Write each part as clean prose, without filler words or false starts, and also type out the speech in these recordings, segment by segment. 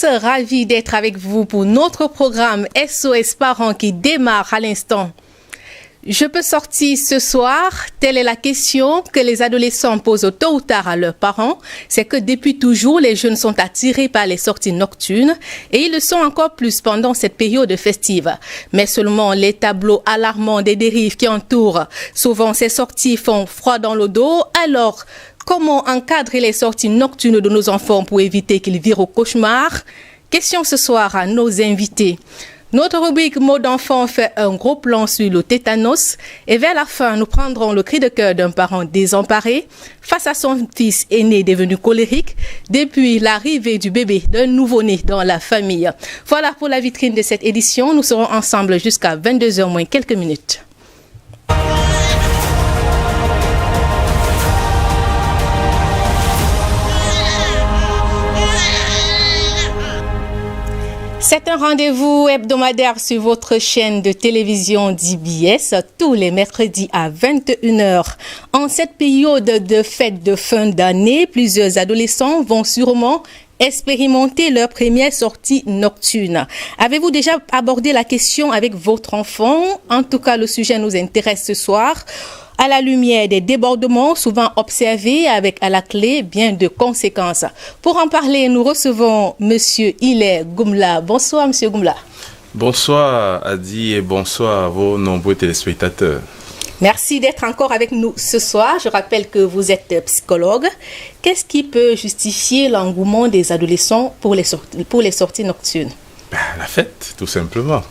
Ravi d'être avec vous pour notre programme SOS Parents qui démarre à l'instant. Je peux sortir ce soir? Telle est la question que les adolescents posent tôt ou tard à leurs parents. C'est que depuis toujours, les jeunes sont attirés par les sorties nocturnes et ils le sont encore plus pendant cette période festive. Mais seulement les tableaux alarmants des dérives qui entourent souvent ces sorties font froid dans le dos. Alors, comment encadrer les sorties nocturnes de nos enfants pour éviter qu'ils virent au cauchemar? Question ce soir à nos invités. Notre rubrique Mots d'enfant fait un gros plan sur le tétanos et vers la fin, nous prendrons le cri de cœur d'un parent désemparé face à son fils aîné devenu colérique depuis l'arrivée du bébé d'un nouveau-né dans la famille. Voilà pour la vitrine de cette édition. Nous serons ensemble jusqu'à 22h moins quelques minutes. C'est un rendez-vous hebdomadaire sur votre chaîne de télévision d'IBS tous les mercredis à 21h. En cette période de fête de fin d'année, plusieurs adolescents vont sûrement expérimenter leur première sortie nocturne. Avez-vous déjà abordé la question avec votre enfant? En tout cas, le sujet nous intéresse ce soir. À la lumière des débordements souvent observés avec à la clé bien de conséquences. Pour en parler, nous recevons Monsieur Hilaire Goumla. Bonsoir, Monsieur Goumla. Bonsoir, Adi, et bonsoir à vos nombreux téléspectateurs. Merci d'être encore avec nous ce soir. Je rappelle que vous êtes psychologue. Qu'est-ce qui peut justifier l'engouement des adolescents pour les sorties nocturnes? La fête, tout simplement.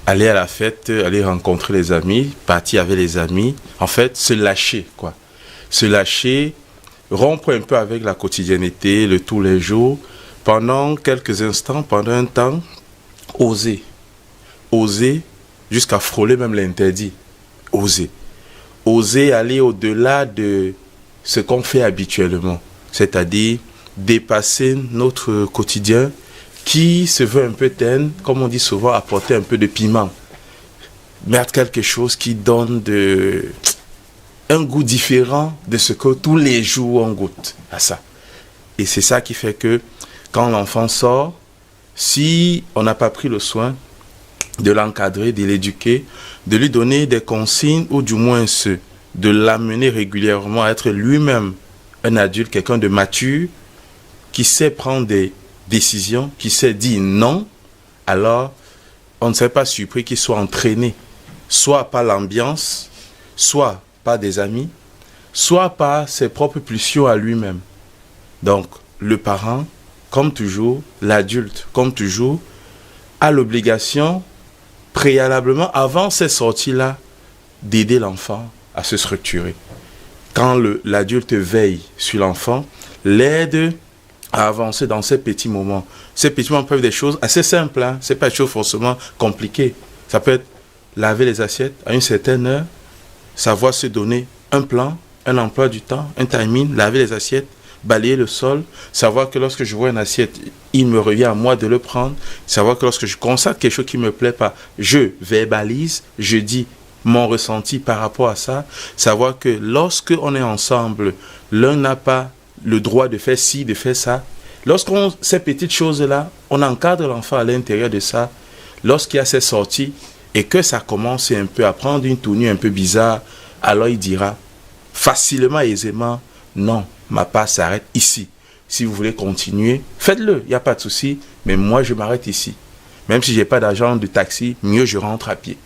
Aller à la fête, aller rencontrer les amis, partir avec les amis, en fait, se lâcher, quoi. Se lâcher, rompre un peu avec la quotidienneté, le tous les jours, pendant quelques instants, pendant un temps, oser. Oser jusqu'à frôler même l'interdit. Oser. Oser aller au-delà de ce qu'on fait habituellement, c'est-à-dire dépasser notre quotidien, qui se veut un peu terne, comme on dit souvent, apporter un peu de piment. Mettre quelque chose qui donne un goût différent de ce que tous les jours on goûte à ça. Et c'est ça qui fait que quand l'enfant sort, si on n'a pas pris le soin de l'encadrer, de l'éduquer, de lui donner des consignes ou du moins de l'amener régulièrement à être lui-même un adulte, quelqu'un de mature, qui sait prendre des décision, qui sait dire non, alors on ne serait pas surpris qu'il soit entraîné, soit par l'ambiance, soit par des amis, soit par ses propres pulsions à lui-même. Donc, le parent, comme toujours, l'adulte, comme toujours, a l'obligation, préalablement, avant ces sorties-là, d'aider l'enfant à se structurer. Quand l'adulte veille sur l'enfant, l'aide à avancer dans ces petits moments. Ces petits moments peuvent être des choses assez simples, hein? Ce n'est pas des choses forcément compliquées. Ça peut être laver les assiettes à une certaine heure, savoir se donner un plan, un emploi du temps, un timing, laver les assiettes, balayer le sol, savoir que lorsque je vois une assiette, il me revient à moi de le prendre, savoir que lorsque je constate quelque chose qui ne me plaît pas, je verbalise, je dis mon ressenti par rapport à ça, savoir que lorsque on est ensemble, l'un n'a pas le droit de faire ci, de faire ça. Lorsqu'on ces petites choses-là, on encadre l'enfant à l'intérieur de ça. Lorsqu'il y a ces sorties et que ça commence un peu à prendre une tournure un peu bizarre, alors il dira facilement, aisément, non, ma part s'arrête ici. Si vous voulez continuer, faites-le, il n'y a pas de souci, mais moi je m'arrête ici. Même si je n'ai pas d'argent de taxi, mieux je rentre à pied.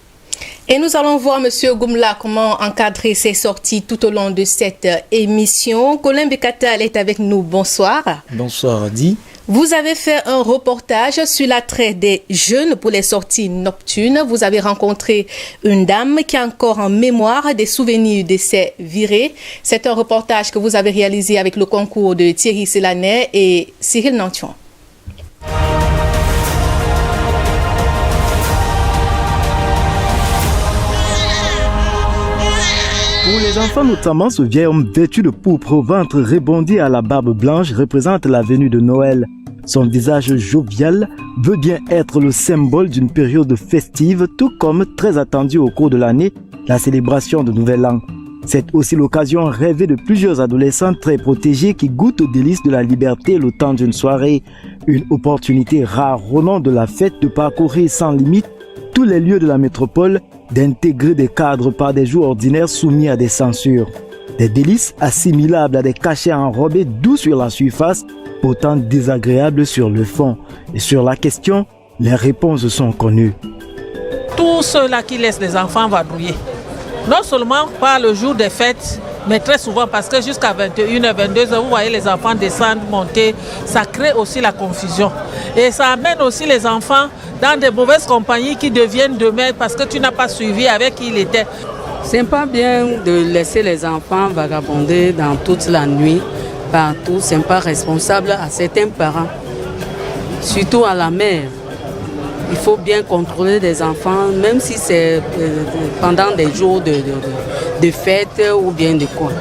Et nous allons voir, Monsieur Goumla, comment encadrer ces sorties tout au long de cette émission. Colin Bekatal est avec nous. Bonsoir. Bonsoir, Adi. Vous avez fait un reportage sur l'attrait des jeunes pour les sorties nocturnes. Vous avez rencontré une dame qui a encore en mémoire des souvenirs de ces virées. C'est un reportage que vous avez réalisé avec le concours de Thierry Selanet et Cyril Nantion. Pour les enfants notamment, ce vieil homme vêtu de pourpre au ventre rebondi à la barbe blanche représente la venue de Noël. Son visage jovial veut bien être le symbole d'une période festive, tout comme très attendue au cours de l'année, la célébration de Nouvel An. C'est aussi l'occasion rêvée de plusieurs adolescents très protégés qui goûtent aux délices de la liberté le temps d'une soirée. Une opportunité rare au nom de la fête de parcourir sans limite tous les lieux de la métropole, d'intégrer des cadres par des jours ordinaires soumis à des censures. Des délices assimilables à des cachets enrobés doux sur la surface, pourtant désagréables sur le fond. Et sur la question, les réponses sont connues. Tous ceux-là qui laissent les enfants vadrouiller, non seulement pas le jour des fêtes, mais très souvent parce que jusqu'à 21h, 22h, vous voyez les enfants descendre, monter, ça crée aussi la confusion. Et ça amène aussi les enfants dans des mauvaises compagnies qui deviennent demain parce que tu n'as pas suivi avec qui il était. C'est pas bien de laisser les enfants vagabonder dans toute la nuit, partout. C'est pas responsable à certains parents, surtout à la mère. Il faut bien contrôler les enfants, même si c'est pendant des jours de fête ou bien de quoi.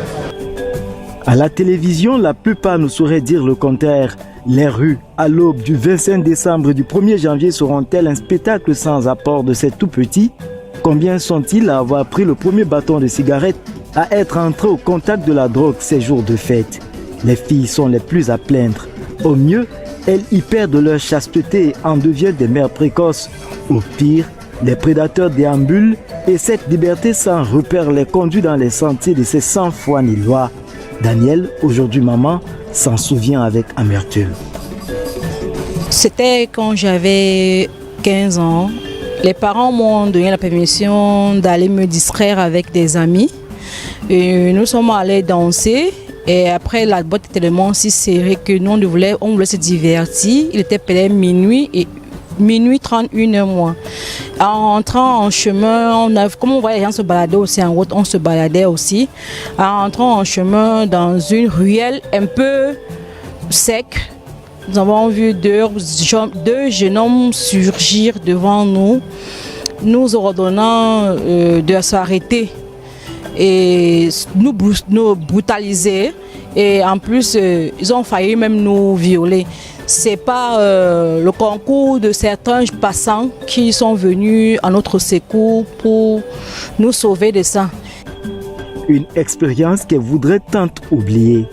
À la télévision, la plupart ne sauraient dire le contraire. Les rues, à l'aube du 25 décembre et du 1er janvier, seront-elles un spectacle sans apport de ces tout-petits? Combien sont-ils à avoir pris le premier bâton de cigarette, à être entrés au contact de la drogue ces jours de fête? Les filles sont les plus à plaindre. Au mieux, elles y perdent leur chasteté et en deviennent des mères précoces. Au pire, les prédateurs déambulent et cette liberté sans repère les conduit dans les sentiers de ces sans foi ni loi. Daniel, aujourd'hui maman, s'en souvient avec amertume. C'était quand j'avais 15 ans. Les parents m'ont donné la permission d'aller me distraire avec des amis. Et nous sommes allés danser. Et après, la boîte était tellement si serrée que nous, on voulait se divertir. Il était peut-être minuit 31 moins. En rentrant en chemin, comme on voyait les gens se balader aussi en route, on se baladait aussi. En rentrant en chemin dans une ruelle un peu sec, nous avons vu deux jeunes hommes surgir devant nous, nous ordonnant de s'arrêter et nous brutaliser. Et en plus, ils ont failli même nous violer. C'est pas le concours de certains passants qui sont venus à notre secours pour nous sauver de ça. Une expérience qu'elle voudrait tant oublier.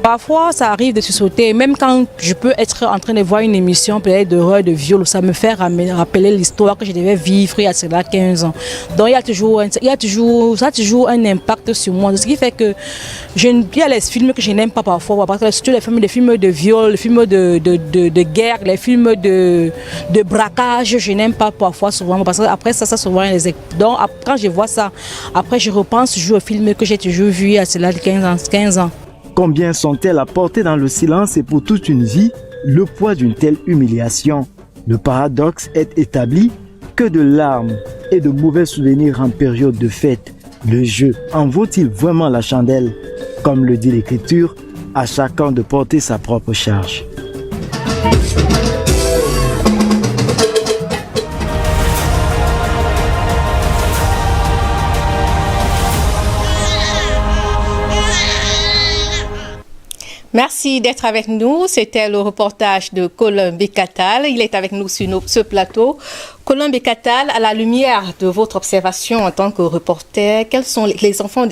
Parfois, ça arrive de se sauter, même quand je peux être en train de voir une émission peut-être d'horreur, de viol, ça me fait rappeler l'histoire que je devais vivre il y a cela 15 ans. Donc, ça a toujours un impact sur moi. Ce qui fait que il y a les films que je n'aime pas parfois, parce que surtout les films de viol, les films de guerre, les films de braquage, je n'aime pas parfois souvent, parce que après ça souvent les. Donc, quand je vois ça, après je repense toujours au film que j'ai toujours vu il y a cela 15 ans. Combien sont-elles à porter dans le silence et pour toute une vie le poids d'une telle humiliation? Le paradoxe est établi que de larmes et de mauvais souvenirs en période de fête. Le jeu en vaut-il vraiment la chandelle? Comme le dit l'Écriture, à chacun de porter sa propre charge. Merci d'être avec nous. C'était le reportage de Colin Bécatal. Il est avec nous sur ce plateau. Colin Bécatal, à la lumière de votre observation en tant que reporter, quels sont les enfants,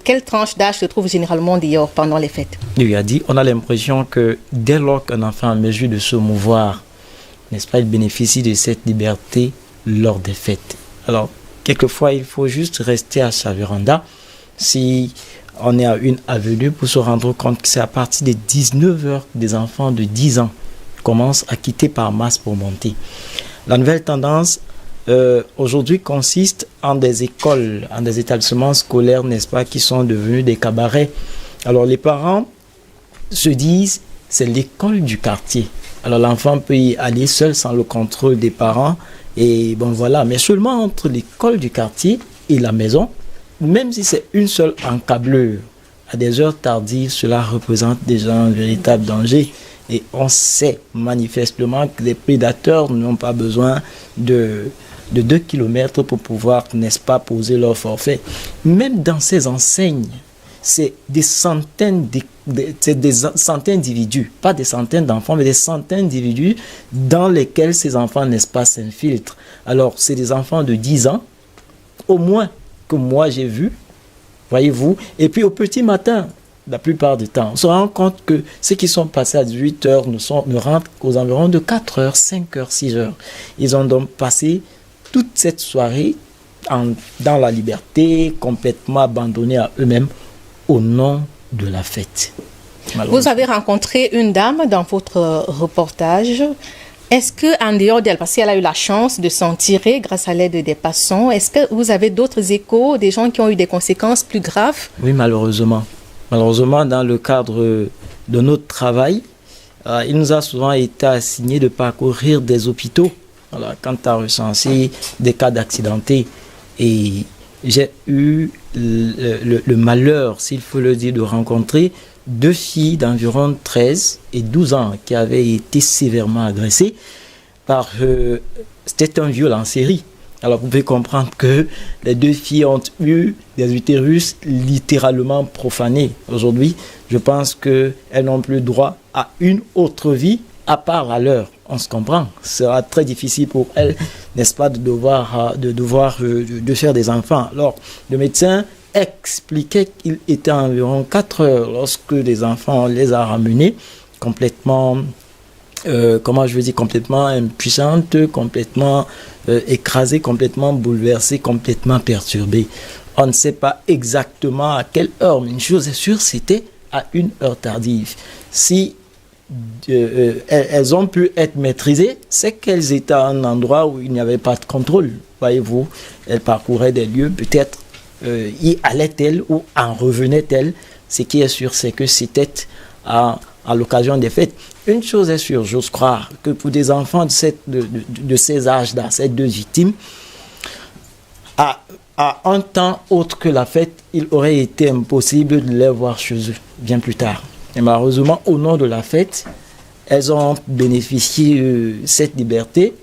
quelles tranches d'âge se trouvent généralement dehors pendant les fêtes? Il a dit, on a l'impression que dès lors qu'un enfant est en mesure de se mouvoir, n'est-ce pas, il bénéficie de cette liberté lors des fêtes. Alors, quelquefois, il faut juste rester à sa véranda. Si on est à une avenue pour se rendre compte que c'est à partir de 19h que des enfants de 10 ans commencent à quitter par masse pour monter. La nouvelle tendance aujourd'hui consiste en des écoles, en des établissements scolaires, n'est-ce pas, qui sont devenus des cabarets. Alors les parents se disent, c'est l'école du quartier. Alors l'enfant peut y aller seul sans le contrôle des parents. Et bon voilà, mais seulement entre l'école du quartier et la maison, même si c'est une seule encablure, à des heures tardives, cela représente déjà un véritable danger. Et on sait manifestement que les prédateurs n'ont pas besoin de 2 kilomètres pour pouvoir, n'est-ce pas, poser leur forfait. Même dans ces enseignes, c'est des centaines d'individus, pas des centaines d'enfants, mais des centaines d'individus dans lesquels ces enfants, n'est-ce pas, s'infiltrent. Alors, c'est des enfants de 10 ans, au moins, que moi j'ai vu, voyez-vous, et puis au petit matin, la plupart du temps. On se rend compte que ceux qui sont passés à 18 heures ne rentrent qu'aux environs de 4 heures, 5 heures, 6 heures. Ils ont donc passé toute cette soirée dans la liberté, complètement abandonnés à eux-mêmes au nom de la fête. Vous avez rencontré une dame dans votre reportage. Est-ce qu'en dehors d'elle, parce qu'elle a eu la chance de s'en tirer grâce à l'aide des passants, est-ce que vous avez d'autres échos, des gens qui ont eu des conséquences plus graves? Oui, malheureusement. Malheureusement, dans le cadre de notre travail, il nous a souvent été assigné de parcourir des hôpitaux. Voilà, quand tu as recensé des cas d'accidentés. Et j'ai eu le malheur, s'il faut le dire, de rencontrer 2 filles d'environ 13 et 12 ans qui avaient été sévèrement agressées par... c'était un viol en série. Alors vous pouvez comprendre que les 2 filles ont eu des utérus littéralement profanés. Aujourd'hui, je pense qu'elles n'ont plus droit à une autre vie à part la leur. On se comprend. Ce sera très difficile pour elles, n'est-ce pas, de faire des enfants. Alors, le médecin expliquait qu'il était environ 4 heures lorsque les enfants, on les a ramenés complètement, complètement impuissantes, complètement écrasées, complètement bouleversées, complètement perturbées. On ne sait pas exactement à quelle heure, mais une chose est sûre, c'était à une heure tardive. Si elles ont pu être maîtrisées, c'est qu'elles étaient à un endroit où il n'y avait pas de contrôle. Voyez-vous, elles parcouraient des lieux, peut-être y allaient-elles ou en revenaient-elles. Ce qui est sûr, c'est que c'était à l'occasion des fêtes. Une chose est sûre, j'ose croire, que pour des enfants de ces âges-là, ces 2 victimes, à un temps autre que la fête, il aurait été impossible de les voir chez eux, bien plus tard. Et malheureusement, au nom de la fête, elles ont bénéficié de cette liberté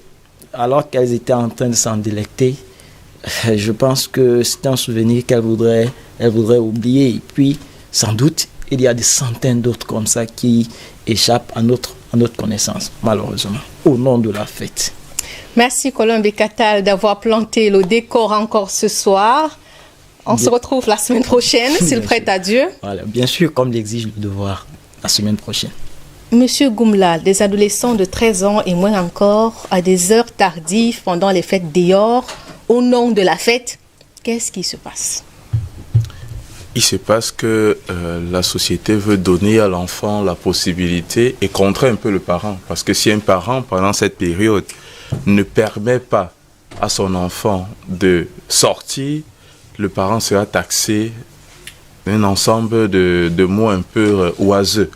alors qu'elles étaient en train de s'en délecter. Je pense que c'est un souvenir qu'elles voudraient oublier. Et puis, sans doute, il y a des centaines d'autres comme ça qui échappent à notre connaissance, malheureusement, au nom de la fête. Merci Colombe Catal d'avoir planté le décor encore ce soir. On se retrouve la semaine prochaine, s'il prête à Dieu. Voilà, bien sûr, comme l'exige le devoir, la semaine prochaine. Monsieur Goumla, des adolescents de 13 ans et moins encore, à des heures tardives pendant les fêtes dehors, au nom de la fête, qu'est-ce qui se passe? Il se passe que la société veut donner à l'enfant la possibilité et contrer un peu le parent. Parce que si un parent, pendant cette période, ne permet pas à son enfant de sortir, le parent sera taxé d'un ensemble de mots un peu oiseux.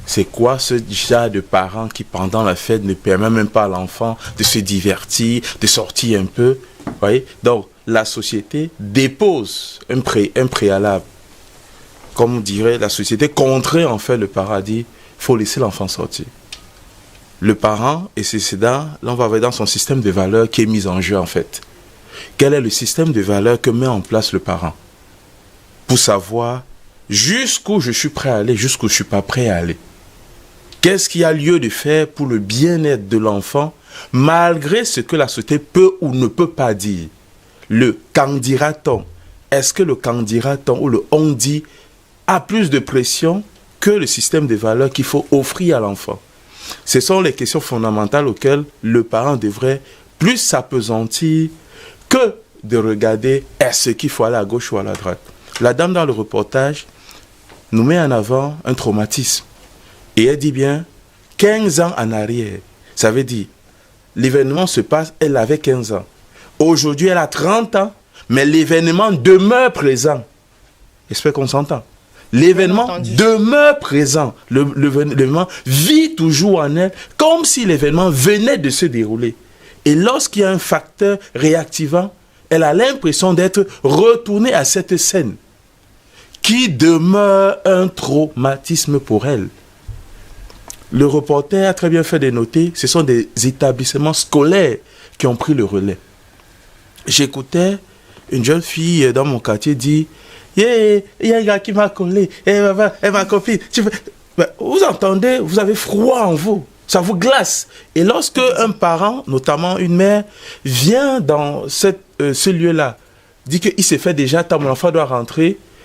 C'est quoi ce genre de parent qui, pendant la fête, ne permet même pas à l'enfant de se divertir, de sortir un peu? Voyez? Donc, la société dépose un préalable. Comme on dirait, la société contraint en fait le parent à dire, il faut laisser l'enfant sortir. Le parent, et c'est là, on va voir dans son système de valeurs qui est mis en jeu en fait. Quel est le système de valeurs que met en place le parent? Pour savoir jusqu'où je suis prêt à aller, jusqu'où je ne suis pas prêt à aller. Qu'est-ce qu'il y a lieu de faire pour le bien-être de l'enfant, malgré ce que la société peut ou ne peut pas dire? Le qu'en dira-t-on? Est-ce que le qu'en dira-t-on ou le on dit a plus de pression que le système de valeurs qu'il faut offrir à l'enfant? Ce sont les questions fondamentales auxquelles le parent devrait plus s'appesantir que de regarder est-ce qu'il faut aller à gauche ou à la droite. La dame dans le reportage nous met en avant un traumatisme. Et elle dit bien 15 ans en arrière. Ça veut dire, l'événement se passe, elle avait 15 ans. Aujourd'hui, elle a 30 ans, mais l'événement demeure présent. J'espère qu'on s'entend. L'événement demeure présent. L'événement vit toujours en elle, comme si l'événement venait de se dérouler. Et lorsqu'il y a un facteur réactivant, elle a l'impression d'être retournée à cette scène qui demeure un traumatisme pour elle. Le reporter a très bien fait de noter, ce sont des établissements scolaires qui ont pris le relais. J'écoutais une jeune fille dans mon quartier dire « Yeah, il y a un gars qui m'a collé, ma copine. » Vous entendez, vous avez froid en vous, ça vous glace. Et lorsque un parent, notamment une mère, vient dans ce lieu-là, dit qu'il s'est fait déjà, tant mon enfant doit rentrer,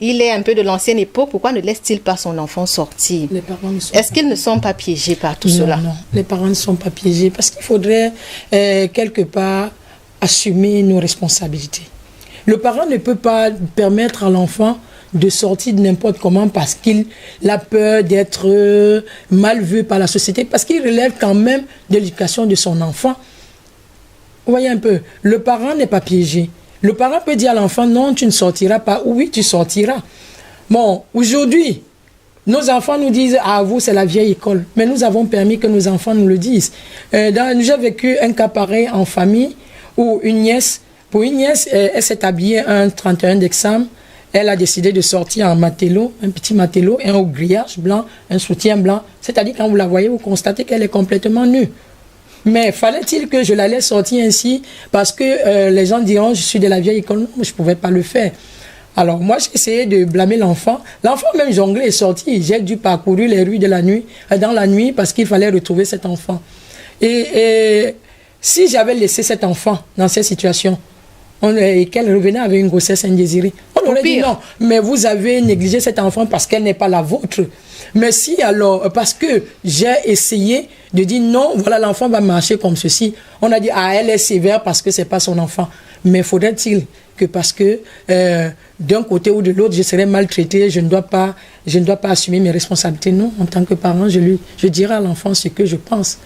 il est un peu de l'ancienne époque, pourquoi ne laisse-t-il pas son enfant sortir? Les parents ne sont Est-ce qu'ils ne sont pas piégés par tout cela? Non, les parents ne sont pas piégés parce qu'il faudrait quelque part assumer nos responsabilités. Le parent ne peut pas permettre à l'enfant de sortir de n'importe comment parce qu'il a peur d'être mal vu par la société, parce qu'il relève quand même de l'éducation de son enfant. Vous voyez un peu, le parent n'est pas piégé. Le parent peut dire à l'enfant, non, tu ne sortiras pas, ou oui, tu sortiras. Bon, aujourd'hui, nos enfants nous disent, ah, vous, c'est la vieille école. Mais nous avons permis que nos enfants nous le disent. J'ai vécu un cas pareil en famille où une nièce, elle s'est habillée un 31 décembre. Elle a décidé de sortir en matelot, un petit matelot, et un grillage blanc, un soutien blanc. C'est-à-dire, quand vous la voyez, vous constatez qu'elle est complètement nue. Mais fallait-il que je la laisse sortir ainsi parce que les gens diront je suis de la vieille école? Non, je ne pouvais pas le faire. Alors moi j'ai essayé de blâmer l'enfant. L'enfant même jonglé est sorti. J'ai dû parcourir les rues dans la nuit parce qu'il fallait retrouver cet enfant. Et si j'avais laissé cet enfant dans cette situation et qu'elle revenait avec une grossesse indésirée, on aurait dit non, mais vous avez négligé cet enfant parce qu'elle n'est pas la vôtre. Mais si alors, parce que j'ai essayé de dire non, voilà, l'enfant va marcher comme ceci, on a dit, ah, elle est sévère parce que c'est pas son enfant. Mais faudrait-il que parce que d'un côté ou de l'autre, je serais maltraité, je ne dois pas assumer mes responsabilités? Non, en tant que parent, je dirai à l'enfant ce que je pense.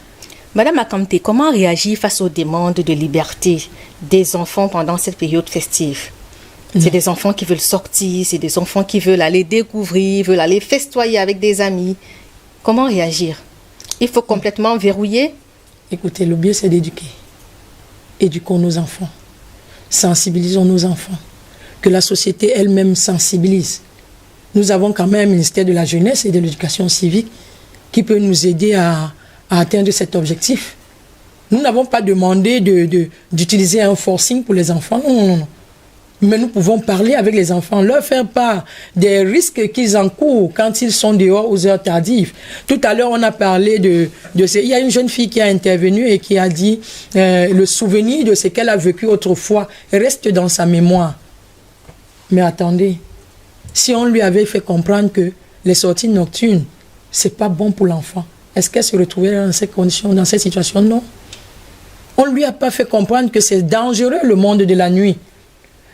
Madame Akamte, comment réagir face aux demandes de liberté des enfants pendant cette période festive? C'est des enfants qui veulent sortir, c'est des enfants qui veulent aller découvrir, veulent aller festoyer avec des amis. Comment réagir? Il faut complètement verrouiller? Écoutez, le mieux c'est d'éduquer. Éduquons nos enfants. Sensibilisons nos enfants. Que la société elle-même sensibilise. Nous avons quand même un ministère de la Jeunesse et de l'Éducation civique qui peut nous aider à atteindre cet objectif. Nous n'avons pas demandé d'utiliser un forcing pour les enfants. Non. Mais nous pouvons parler avec les enfants, leur faire part des risques qu'ils encourent quand ils sont dehors aux heures tardives. Tout à l'heure, on a parlé il y a une jeune fille qui a intervenu et qui a dit le souvenir de ce qu'elle a vécu autrefois reste dans sa mémoire. Mais attendez, si on lui avait fait comprendre que les sorties nocturnes, c'est pas bon pour l'enfant, est-ce qu'elle se retrouvait dans ces conditions, dans cette situation? Non. On ne lui a pas fait comprendre que c'est dangereux le monde de la nuit.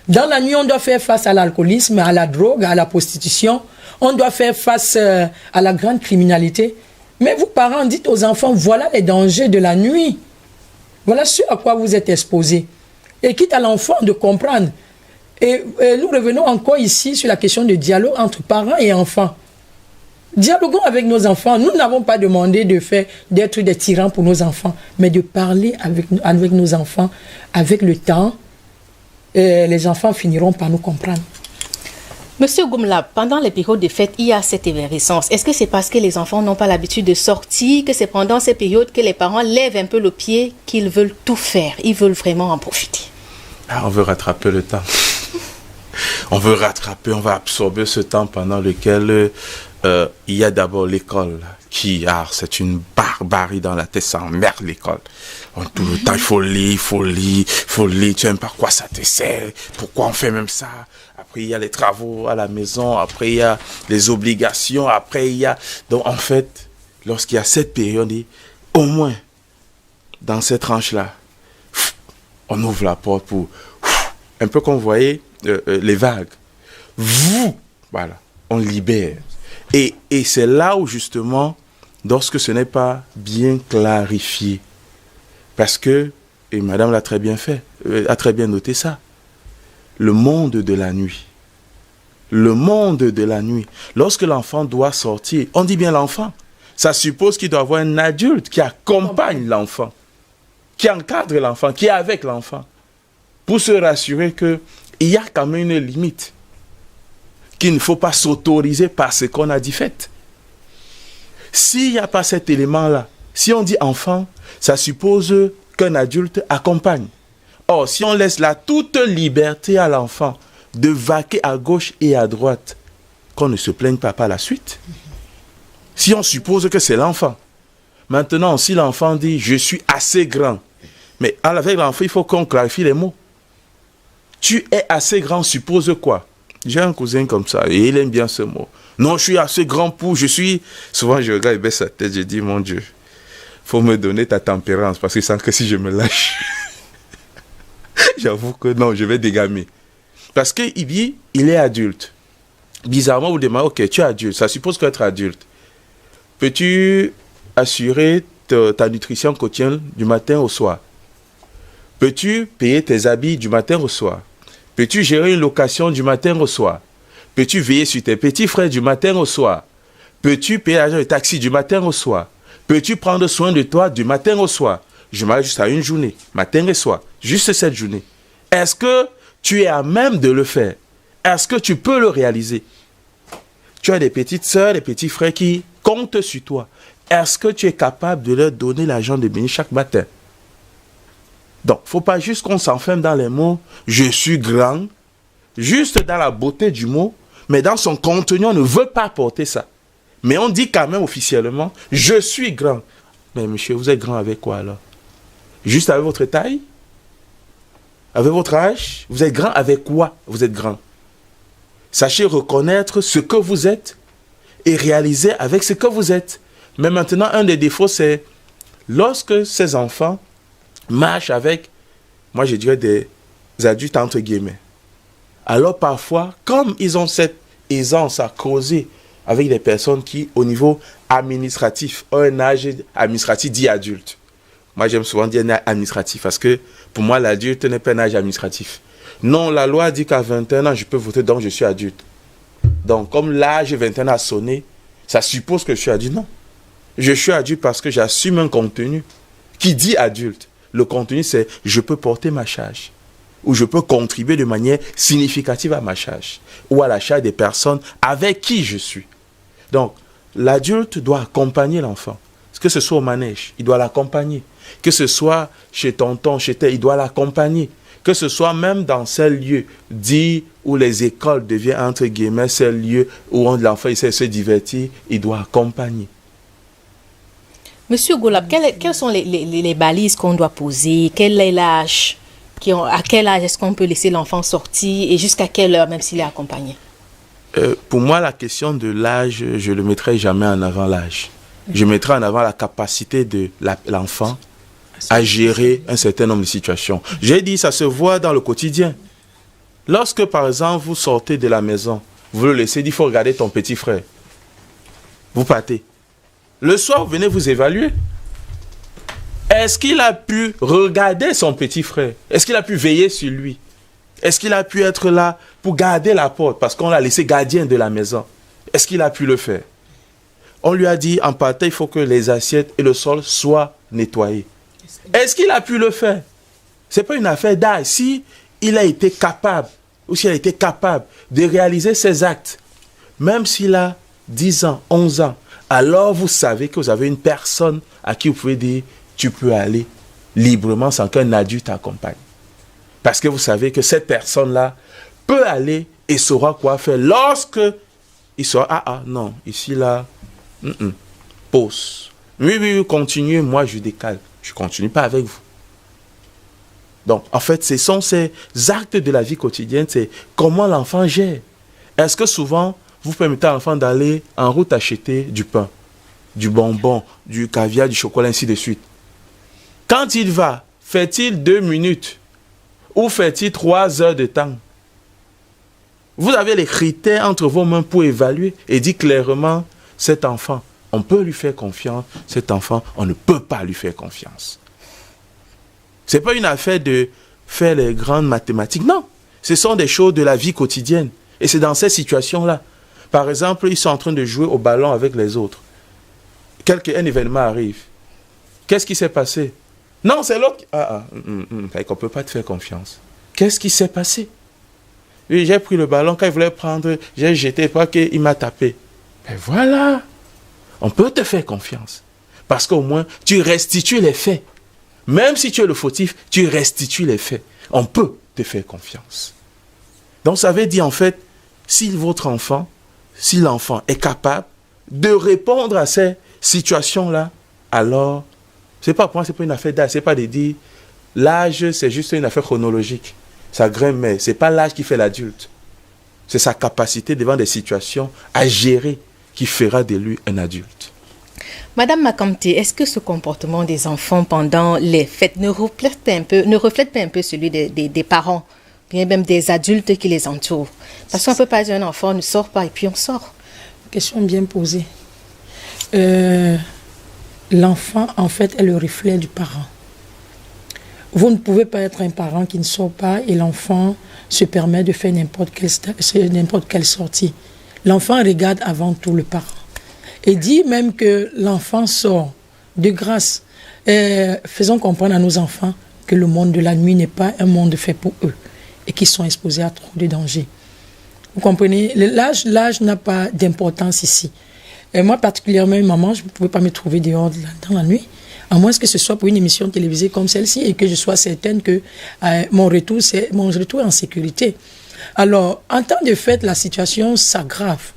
Dans la nuit, on doit faire face à l'alcoolisme, à la drogue, à la prostitution. On doit faire face à la grande criminalité. Mais vous, parents, dites aux enfants, voilà les dangers de la nuit. Voilà ce à quoi vous êtes exposés. Et quitte à l'enfant de comprendre. Et nous revenons encore ici sur la question de dialogue entre parents et enfants. Dialoguons avec nos enfants. Nous n'avons pas demandé d'être des tyrans pour nos enfants, mais de parler avec nos enfants avec le temps. Les enfants finiront par nous comprendre. Monsieur Goumla, pendant les périodes de fête, il y a cette effervescence. Est-ce que c'est parce que les enfants n'ont pas l'habitude de sortir, que c'est pendant ces périodes que les parents lèvent un peu le pied, qu'ils veulent tout faire, ils veulent vraiment en profiter? On veut rattraper le temps. On va absorber ce temps pendant lequel il y a d'abord l'école c'est une barbarie dans la tête, ça emmerde l'école. Tout le temps, il faut lire, tu n'aimes pas quoi ça te sert, pourquoi on fait même ça? Après, il y a les travaux à la maison, après, il y a les obligations, après, il y a... Donc, en fait, lorsqu'il y a cette période, au moins, dans cette tranche-là, on ouvre la porte pour... Un peu comme vous voyez les vagues. Voilà, on libère. Et c'est là où, justement, lorsque ce n'est pas bien clarifié, parce que, et madame l'a très bien fait, a très bien noté ça, le monde de la nuit, lorsque l'enfant doit sortir, on dit bien l'enfant, ça suppose qu'il doit avoir un adulte qui accompagne l'enfant, qui encadre l'enfant, qui est avec l'enfant, pour se rassurer qu'il y a quand même une limite, qu'il ne faut pas s'autoriser par ce qu'on a dit fait. S'il n'y a pas cet élément-là, si on dit enfant, ça suppose qu'un adulte accompagne. Or, si on laisse la toute liberté à l'enfant de vaquer à gauche et à droite, qu'on ne se plaigne pas par la suite. Si on suppose que c'est l'enfant. Maintenant, si l'enfant dit « je suis assez grand », mais avec l'enfant, il faut qu'on clarifie les mots. Tu es assez grand suppose quoi? J'ai un cousin comme ça, et il aime bien ce mot. Non, je suis assez grand pour, je suis... Souvent, je regarde, il baisse sa tête, je dis, mon Dieu, faut me donner ta tempérance, parce que sans que si je me lâche, j'avoue que non, je vais dégamer. Parce qu'il dit, il est adulte. Bizarrement, vous demandez, ok, tu es adulte, ça suppose qu'être adulte. Peux-tu assurer ta nutrition quotidienne du matin au soir? Peux-tu payer tes habits du matin au soir? Peux-tu gérer une location du matin au soir? Peux-tu veiller sur tes petits frères du matin au soir? Peux-tu payer l'argent de taxi du matin au soir? Peux-tu prendre soin de toi du matin au soir? Je m'arrête juste à une journée, matin et soir, juste cette journée. Est-ce que tu es à même de le faire? Est-ce que tu peux le réaliser? Tu as des petites sœurs, des petits frères qui comptent sur toi. Est-ce que tu es capable de leur donner l'argent de béni chaque matin? Donc, il ne faut pas juste qu'on s'enferme dans les mots « je suis grand », juste dans la beauté du mot, mais dans son contenu, on ne veut pas porter ça. Mais on dit quand même officiellement « je suis grand ». Mais monsieur, vous êtes grand avec quoi alors? Juste avec votre taille? Avec votre âge? Vous êtes grand avec quoi vous êtes grand? Sachez reconnaître ce que vous êtes et réaliser avec ce que vous êtes. Mais maintenant, un des défauts, c'est lorsque ces enfants marchent avec, moi je dirais des adultes entre guillemets. Alors parfois, comme ils ont cette aisance à causer avec des personnes qui, au niveau administratif, ont un âge administratif dit adulte. Moi j'aime souvent dire un âge administratif parce que pour moi l'adulte n'est pas un âge administratif. Non, la loi dit qu'à 21 ans je peux voter donc je suis adulte. Donc comme l'âge 21 ans a sonné, ça suppose que je suis adulte. Non. Je suis adulte parce que j'assume un contenu qui dit adulte. Le contenu, c'est je peux porter ma charge ou je peux contribuer de manière significative à ma charge ou à la charge des personnes avec qui je suis. Donc, l'adulte doit accompagner l'enfant. Que ce soit au manège, il doit l'accompagner. Que ce soit chez tonton, chez tel, il doit l'accompagner. Que ce soit même dans ces lieux dits où les écoles deviennent entre guillemets ces lieux où l'enfant essaie de se divertir, il doit accompagner. Monsieur Golab, quelles sont les balises qu'on doit poser? Quel est l'âge? À quel âge est-ce qu'on peut laisser l'enfant sortir et jusqu'à quelle heure, même s'il est accompagné? Pour moi, la question de l'âge, je ne le mettrai jamais en avant l'âge. Je mettrai en avant la capacité de l'enfant à gérer un certain nombre de situations. J'ai dit, ça se voit dans le quotidien. Lorsque, par exemple, vous sortez de la maison, vous le laissez, il faut regarder ton petit frère. Vous partez. Le soir, vous venez vous évaluer. Est-ce qu'il a pu regarder son petit frère? Est-ce qu'il a pu veiller sur lui? Est-ce qu'il a pu être là pour garder la porte parce qu'on l'a laissé gardien de la maison? Est-ce qu'il a pu le faire? On lui a dit, en partant, il faut que les assiettes et le sol soient nettoyés. Est-ce qu'il a pu le faire? Ce n'est pas une affaire d'âge. Si il a été capable, ou s'il a été capable de réaliser ses actes, même s'il a 10 ans, 11 ans, alors vous savez que vous avez une personne à qui vous pouvez dire, tu peux aller librement sans qu'un adulte t'accompagne. Parce que vous savez que cette personne-là peut aller et saura quoi faire lorsque il sera, non, ici, là, pause. Oui, continuez, moi je décale. Je ne continue pas avec vous. Donc, en fait, ce sont ces actes de la vie quotidienne, c'est comment l'enfant gère. Est-ce que souvent, vous permettez à l'enfant d'aller en route acheter du pain, du bonbon, du caviar, du chocolat, ainsi de suite? Quand il va, fait-il 2 minutes ou fait-il 3 heures de temps? Vous avez les critères entre vos mains pour évaluer et dire clairement, cet enfant, on peut lui faire confiance, cet enfant, on ne peut pas lui faire confiance. Ce n'est pas une affaire de faire les grandes mathématiques, non. Ce sont des choses de la vie quotidienne. Et c'est dans ces situations-là. Par exemple, ils sont en train de jouer au ballon avec les autres. Un événement arrive. Qu'est-ce qui s'est passé? Non, c'est l'autre. On ne peut pas te faire confiance. Qu'est-ce qui s'est passé? Oui, j'ai pris le ballon, quand il voulait prendre, j'ai jeté, pas qu'il m'a tapé. Ben voilà. On peut te faire confiance. Parce qu'au moins, tu restitues les faits. Même si tu es le fautif, tu restitues les faits. On peut te faire confiance. Donc, ça veut dire en fait, si votre enfant, si l'enfant est capable de répondre à ces situations-là, alors, c'est pas pour moi, c'est pas une affaire d'âge, c'est pas de dire, l'âge, c'est juste une affaire chronologique. Ça grimpe, mais c'est pas l'âge qui fait l'adulte. C'est sa capacité devant des situations à gérer qui fera de lui un adulte. Madame Makamté, est-ce que ce comportement des enfants pendant les fêtes ne reflète pas un peu celui des parents, bien même des adultes qui les entourent? Parce qu'on ne peut pas dire un enfant ne sort pas et puis on sort. Question bien posée. L'enfant, en fait, est le reflet du parent. Vous ne pouvez pas être un parent qui ne sort pas et l'enfant se permet de faire n'importe quelle sortie. L'enfant regarde avant tout le parent. Et dit même que l'enfant sort de grâce. Faisons comprendre à nos enfants que le monde de la nuit n'est pas un monde fait pour eux et qu'ils sont exposés à trop de dangers. Vous comprenez? L'âge n'a pas d'importance ici. Et moi, particulièrement, maman, je ne pouvais pas me trouver dehors dans la nuit, à moins que ce soit pour une émission télévisée comme celle-ci et que je sois certaine que mon retour est en sécurité. Alors, en temps de fête, la situation s'aggrave.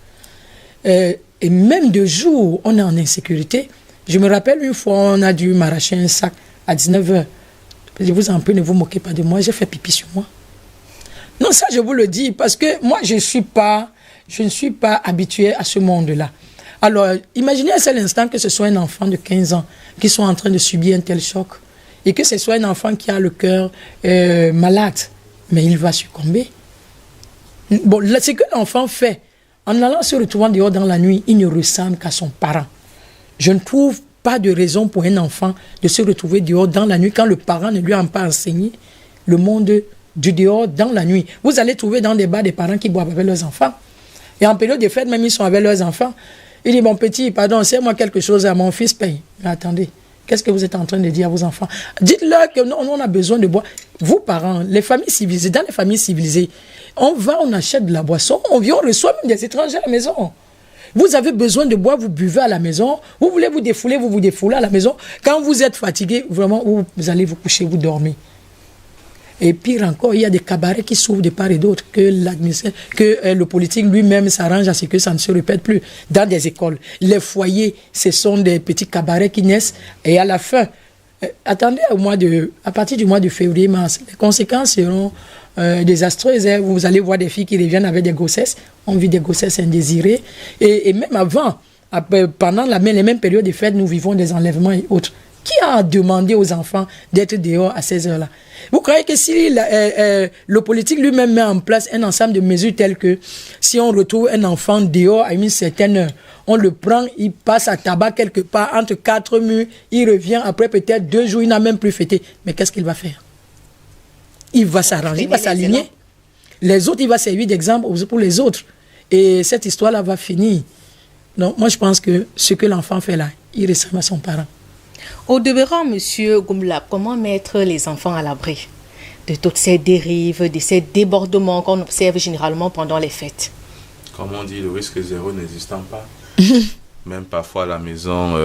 Et même de jour, on est en insécurité. Je me rappelle une fois, on a dû m'arracher un sac à 19h. Je vous en prie, ne vous moquez pas de moi, j'ai fait pipi sur moi. Non, ça je vous le dis, parce que moi je ne suis pas habitué à ce monde-là. Alors, imaginez un seul instant que ce soit un enfant de 15 ans qui soit en train de subir un tel choc et que ce soit un enfant qui a le cœur malade, mais il va succomber. Bon, ce que l'enfant fait, en allant se retrouver dehors dans la nuit, il ne ressemble qu'à son parent. Je ne trouve pas de raison pour un enfant de se retrouver dehors dans la nuit quand le parent ne lui a pas enseigné le monde du dehors dans la nuit. Vous allez trouver dans des bars des parents qui boivent avec leurs enfants. Et en période de fête, même ils sont avec leurs enfants. Il dit, mon petit, pardon, c'est moi quelque chose à mon fils paye. Mais attendez, qu'est-ce que vous êtes en train de dire à vos enfants? Dites-leur que non, on a besoin de boire. Vous, parents, les familles civilisées, dans les familles civilisées, on achète de la boisson, on vient, on reçoit même des étrangers à la maison. Vous avez besoin de boire, vous buvez à la maison. Vous voulez vous défouler, vous vous défoulez à la maison. Quand vous êtes fatigué, vraiment, vous allez vous coucher, vous dormez. Et pire encore, il y a des cabarets qui s'ouvrent de part et d'autre, que le politique lui-même s'arrange à ce que ça ne se répète plus dans des écoles. Les foyers, ce sont des petits cabarets qui naissent. Et à la fin, attendez à partir du mois de février-mars, les conséquences seront désastreuses. Vous allez voir des filles qui reviennent avec des grossesses. On vit des grossesses indésirées. Et même avant, pendant les mêmes périodes de fête, nous vivons des enlèvements et autres. Qui a demandé aux enfants d'être dehors à ces heures-là? Vous croyez que si le politique lui-même met en place un ensemble de mesures telles que si on retrouve un enfant dehors à une certaine heure, on le prend, il passe à tabac quelque part entre 4 murs, il revient après peut-être 2 jours, il n'a même plus fêté. Mais qu'est-ce qu'il va faire? Il va s'arranger, il va s'aligner. Les autres, il va servir d'exemple pour les autres. Et cette histoire-là va finir. Donc moi je pense que ce que l'enfant fait là, il ressemble à son parent. Au demeurant, Monsieur Goumla, comment mettre les enfants à l'abri de toutes ces dérives, de ces débordements qu'on observe généralement pendant les fêtes? Comme on dit, le risque zéro n'existant pas. Même parfois à la maison,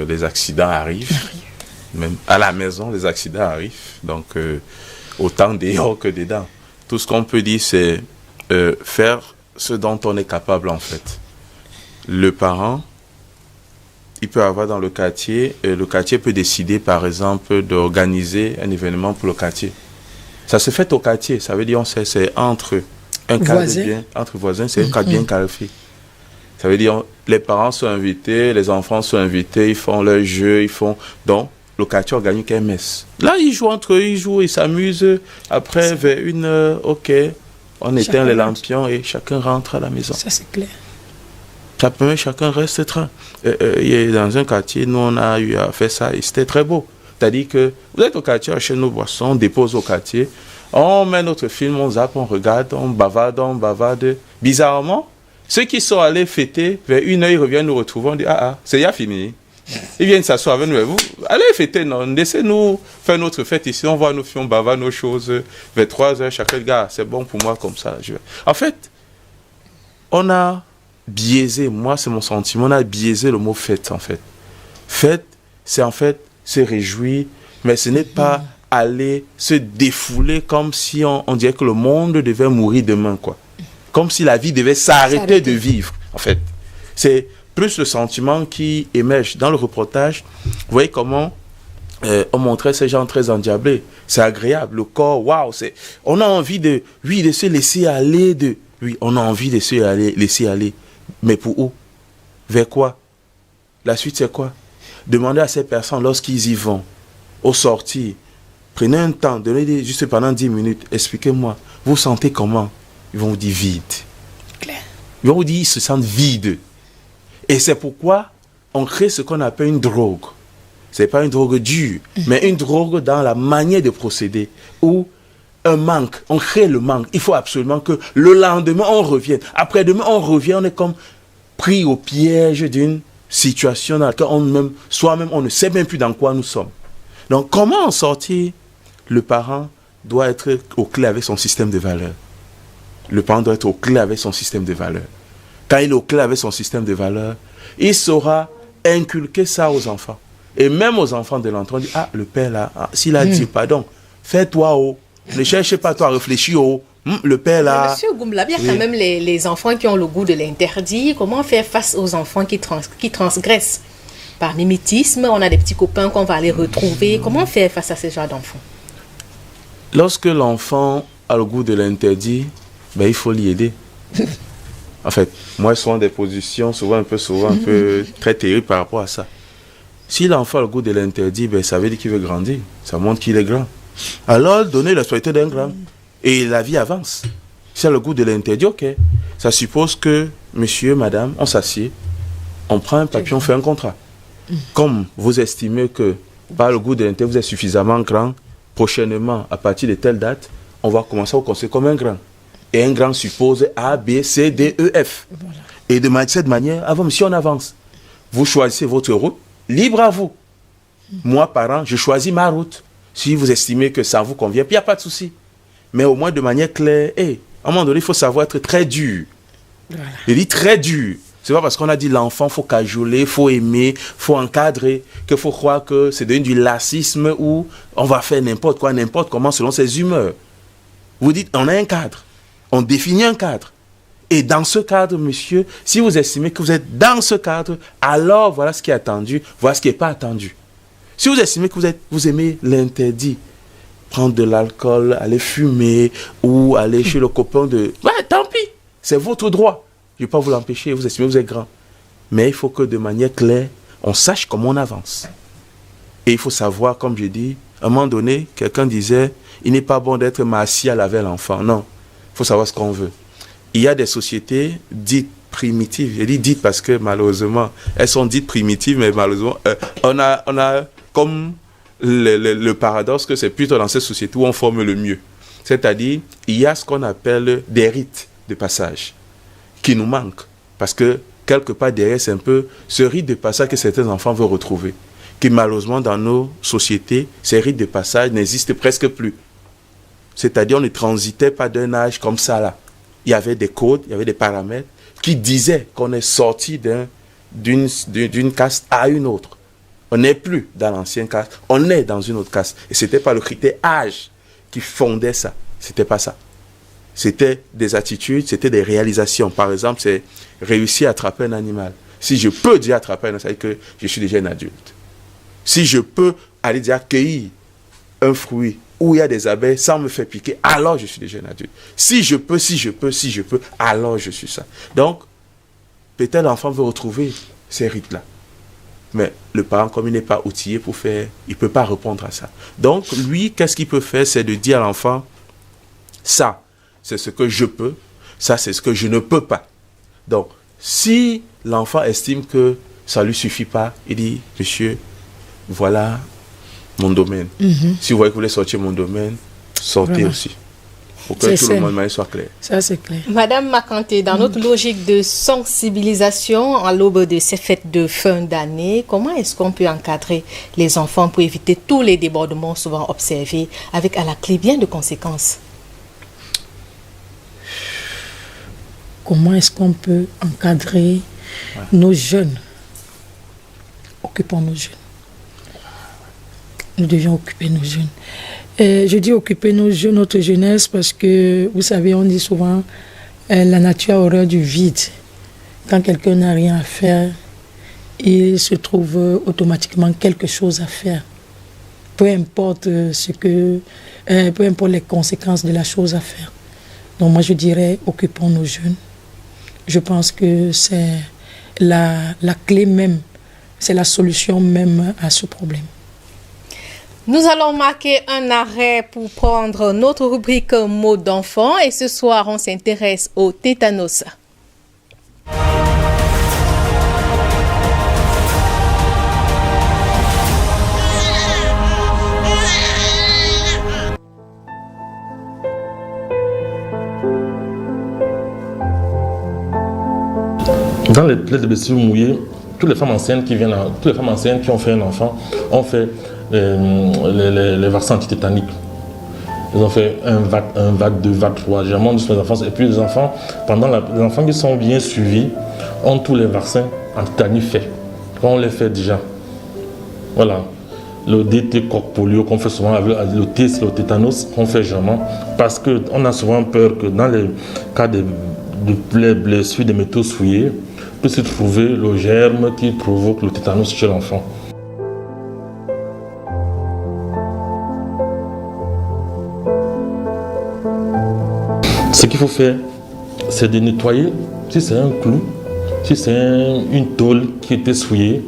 les accidents arrivent. Même à la maison, les accidents arrivent. Donc, autant dehors que dedans. Tout ce qu'on peut dire, c'est faire ce dont on est capable, en fait. Le parent, il peut avoir dans le quartier peut décider, par exemple, d'organiser un événement pour le quartier. Ça se fait au quartier, ça veut dire, c'est entre un cadre bien, entre voisins, c'est un cadre bien qualifié. Ça veut dire, les parents sont invités, les enfants sont invités, ils font leurs jeux, donc, le quartier organise une messe. Là, ils jouent entre eux, ils s'amusent. Après, vers 1h, ok, on éteint les lampions et chacun rentre à la maison. Ça, c'est clair. Ça permet chacun reste dans un quartier, nous on a eu à faire ça et c'était très beau. C'est-à-dire que vous êtes au quartier, on achète nos boissons, on dépose au quartier, on met notre film, on zappe, on regarde, on bavarde. Bizarrement, ceux qui sont allés fêter, vers 1h, ils reviennent nous retrouver, on dit c'est déjà fini. Ils viennent s'asseoir avec nous et vous, allez fêter, non, laissez-nous faire notre fête ici, on voit nos films, on bavarde nos choses, vers 3h, chacun, gars, c'est bon pour moi comme ça. En fait, on a biaisé, moi c'est mon sentiment, on a biaisé le mot fête en fait. Fête, c'est en fait se réjouir, mais ce n'est pas aller se défouler comme si on dirait que le monde devait mourir demain, quoi. Comme si la vie devait s'arrêter de vivre, en fait. C'est plus le sentiment qui émerge. Dans le reportage, vous voyez comment on montrait ces gens très endiablés. C'est agréable, le corps, waouh, on a envie de se laisser aller, Oui, on a envie de laisser aller. Mais pour où? Vers quoi? La suite, c'est quoi? Demandez à ces personnes, lorsqu'ils y vont, au sortir, prenez un temps, donnez juste pendant 10 minutes, expliquez-moi, vous sentez comment? Ils vont vous dire vide. Claire. Ils vont vous dire, ils se sentent vides. Et c'est pourquoi on crée ce qu'on appelle une drogue. Ce n'est pas une drogue dure, mais une drogue dans la manière de procéder, ou un manque, on crée le manque. Il faut absolument que le lendemain, on revienne. Après-demain, on revient, on est comme pris au piège d'une situation dans laquelle soi-même, on ne sait même plus dans quoi nous sommes. Donc, comment en sortir? Le parent doit être au clair avec son système de valeurs. Le parent doit être au clair avec son système de valeurs. Quand il est au clair avec son système de valeurs, il saura inculquer ça aux enfants. Et même aux enfants de l'enfant, on dit, le père là, s'il a dit pardon, fais-toi ne cherchez pas toi, réfléchis le père là. Monsieur Goumbla, il y a quand même les enfants qui ont le goût de l'interdit. Comment faire face aux enfants qui transgressent? Par mimétisme, on a des petits copains qu'on va aller retrouver. Comment faire face à ce genre d'enfants? Lorsque l'enfant a le goût de l'interdit, il faut l'y aider. En fait, moi, souvent des positions, souvent un peu très terribles par rapport à ça. Si l'enfant a le goût de l'interdit, ça veut dire qu'il veut grandir. Ça montre qu'il est grand. Alors, donnez la responsabilité d'un grand. Et la vie avance. Si a le goût de l'interdit, ok. Ça suppose que, monsieur, madame, on s'assied, on prend un papier, on fait un contrat. Comme vous estimez que, par le goût de l'interdit, vous êtes suffisamment grand, prochainement, à partir de telle date, on va commencer à vous considérer comme un grand. Et un grand suppose A, B, C, D, E, F. Voilà. Et de cette manière, si on avance, vous choisissez votre route, libre à vous. Moi, parent, je choisis ma route. Si vous estimez que ça vous convient, puis il n'y a pas de souci. Mais au moins de manière claire, à un moment donné, il faut savoir être très dur. Voilà. Je dis très dur. C'est pas parce qu'on a dit l'enfant, il faut cajoler, il faut aimer, il faut encadrer, qu'il faut croire que c'est devenu du lacisme où on va faire n'importe quoi, n'importe comment, selon ses humeurs. Vous dites, on a un cadre. On définit un cadre. Et dans ce cadre, monsieur, si vous estimez que vous êtes dans ce cadre, alors voilà ce qui est attendu, voilà ce qui n'est pas attendu. Si vous estimez que vous aimez l'interdit, prendre de l'alcool, aller fumer ou aller chez le copain tant pis, c'est votre droit. Je ne vais pas vous l'empêcher, vous estimez que vous êtes grand. Mais il faut que de manière claire, on sache comment on avance. Et il faut savoir, comme je dis, à un moment donné, quelqu'un disait, il n'est pas bon d'être martial avec l'enfant. Non, il faut savoir ce qu'on veut. Il y a des sociétés dites primitives. Je dis dites parce que malheureusement, elles sont dites primitives, mais malheureusement, on a comme le paradoxe que c'est plutôt dans ces sociétés où on forme le mieux. C'est-à-dire, il y a ce qu'on appelle des rites de passage qui nous manquent. Parce que quelque part derrière, c'est un peu ce rite de passage que certains enfants veulent retrouver. Qui malheureusement, dans nos sociétés, ces rites de passage n'existent presque plus. C'est-à-dire, on ne transitait pas d'un âge comme ça là. Il y avait des codes, il y avait des paramètres qui disaient qu'on est sorti d'une caste à une autre. On n'est plus dans l'ancienne caste, on est dans une autre caste. Et ce n'était pas le critère âge qui fondait ça. Ce n'était pas ça. C'était des attitudes, c'était des réalisations. Par exemple, c'est réussir à attraper un animal. Si je peux déjà attraper un animal, ça veut dire que je suis déjà un adulte. Si je peux aller déjà cueillir un fruit où il y a des abeilles sans me faire piquer, alors je suis déjà un adulte. Si je peux, alors je suis ça. Donc, peut-être l'enfant veut retrouver ces rites-là. Mais le parent, comme il n'est pas outillé pour faire, il ne peut pas répondre à ça. Donc, lui, qu'est-ce qu'il peut faire? C'est de dire à l'enfant, ça, c'est ce que je peux, ça, c'est ce que je ne peux pas. Donc, si l'enfant estime que ça ne lui suffit pas, il dit, monsieur, voilà mon domaine. Si vous voyez que vous voulez sortir mon domaine, sortez vraiment aussi. Pour que tout le monde soit clair. Ça, c'est clair. Madame Makanté, dans notre logique de sensibilisation à l'aube de ces fêtes de fin d'année, comment est-ce qu'on peut encadrer les enfants pour éviter tous les débordements souvent observés avec à la clé bien de conséquences? Comment est-ce qu'on peut encadrer nos jeunes? Occupons nos jeunes. Nous devions occuper nos jeunes. Je dis occuper notre jeunesse parce que, vous savez, on dit souvent la nature a horreur du vide. Quand quelqu'un n'a rien à faire, il se trouve automatiquement quelque chose à faire. Peu importe peu importe les conséquences de la chose à faire. Donc moi je dirais, occupons nos jeunes. Je pense que c'est la clé même, c'est la solution même à ce problème. Nous allons marquer un arrêt pour prendre notre rubrique mots d'enfant et ce soir on s'intéresse au tétanos. Dans les plaies de blessures mouillées, toutes les femmes enceintes qui ont fait un enfant ont fait les vaccins antitétaniques. Ils ont fait un vague, 2 vagues, 3. Généralement, sur les enfants. Et puis les enfants qui sont bien suivis ont tous les vaccins antitétaniques faits. On les fait déjà. Voilà. Le DT coq polio qu'on fait souvent avec le T, c'est le tétanos qu'on fait jamais. Parce qu'on a souvent peur que dans les cas de blessures, des métaux souillés, peut se trouver le germe qui provoque le tétanos chez l'enfant. Ce qu'il faut faire, c'est de nettoyer. Si c'est un clou, si c'est une tôle qui était souillée,